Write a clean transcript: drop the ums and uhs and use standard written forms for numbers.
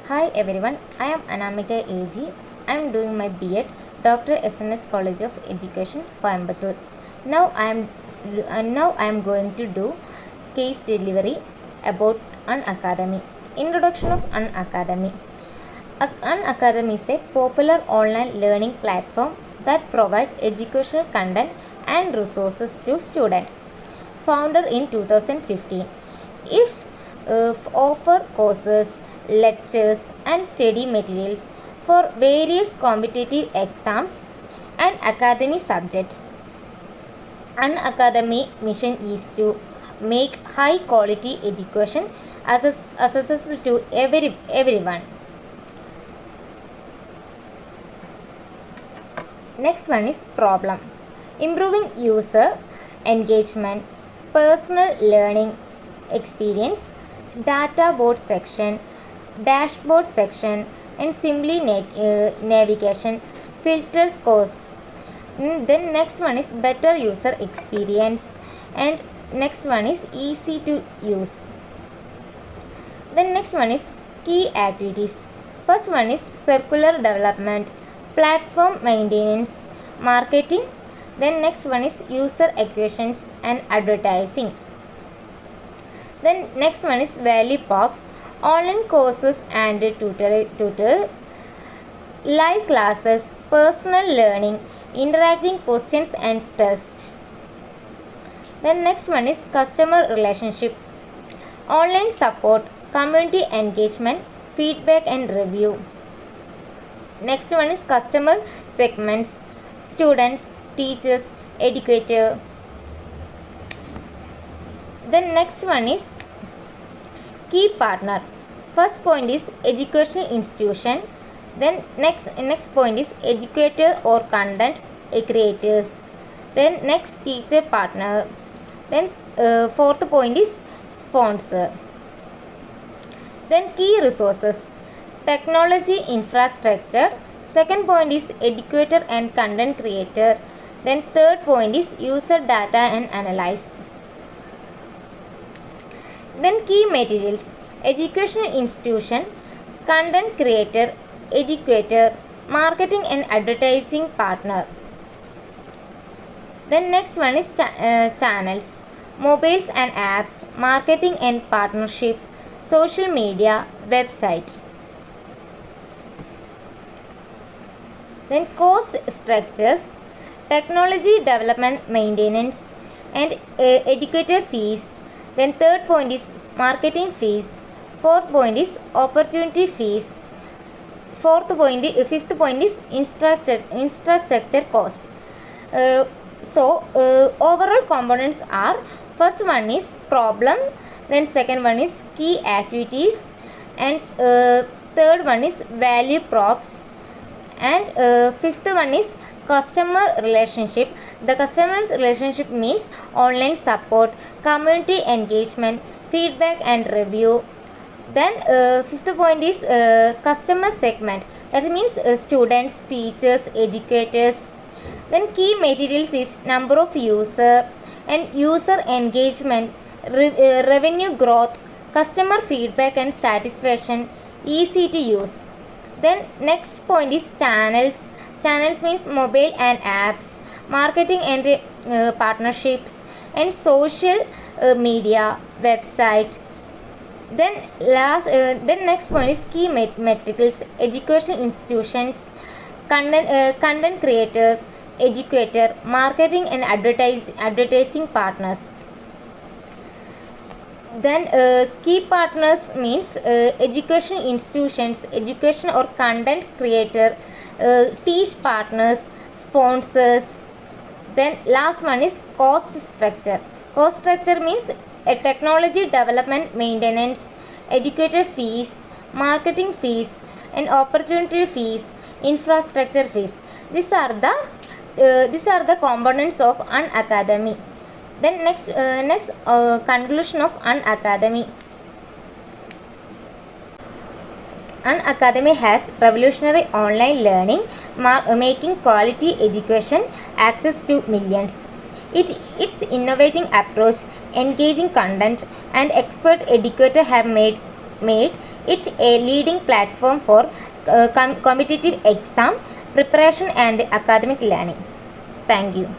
Hi everyone, I am Anamika AG. I am doing my B.Ed, Dr. SNS College of Education, Coimbatore. Now I am going to do case delivery about Unacademy. Introduction of Unacademy. Unacademy is a popular online learning platform that provides educational content and resources to students. Founded in 2015, it offers courses, lectures, and study materials for various competitive exams and academic subjects. Unacademy mission is to make high quality education accessible to everyone. Next one is problem. Improving user engagement, personal learning experience, data board section, dashboard section, and simply navigation, filter scores. Then next one is better user experience, and next one is easy to use. Then next one is key activities. First one is circular development, platform maintenance, marketing. Then next one is user acquisitions and advertising. Then next one is value props, online courses and tutor, live classes, personal learning, interacting questions and tests. Then next one is customer relationship, online support, community engagement, feedback and review. Next one is customer segments, students, teachers, educator. Then next one is key partner. First point is educational institution. Then next point is educator or content creators. Then next teacher partner. Then fourth point is sponsor. Then key resources, technology infrastructure. Second point is educator and content creator. Then third point is user data and analyze. Then key materials, educational institution, content creator, educator, marketing and advertising partner. Then next one is channels, mobiles and apps, marketing and partnership, social media, website. Then cost structures, technology development maintenance and educator fees. Then third point is marketing fees. Fourth point is opportunity fees. Fifth point is infrastructure cost. Overall components are, first one is problem, then second one is key activities, and third one is value props, and fifth one is customer relationship. The customer's relationship means online support, community engagement, feedback and review. Then fifth point is customer segment, that means students, teachers, educators. Then key materials is number of user and user engagement, revenue growth, customer feedback and satisfaction, easy to use. Then next point is channels. Channels means mobile and apps, marketing and partnerships, and social media, website. Then next point is key metrics, education institutions, content creators, educator, marketing and advertising partners. Then key partners means education institutions, education or content creator, teach partners, sponsors. Then last one is cost structure. Cost structure means a technology development maintenance, educator fees, marketing fees, and opportunity fees, infrastructure fees. These are the components of Unacademy. Then next conclusion of Unacademy. Unacademy has revolutionary online learning, making quality education access to millions. Its innovating approach, engaging content, and expert educator have made It's a leading platform for competitive exam preparation and academic learning. Thank you.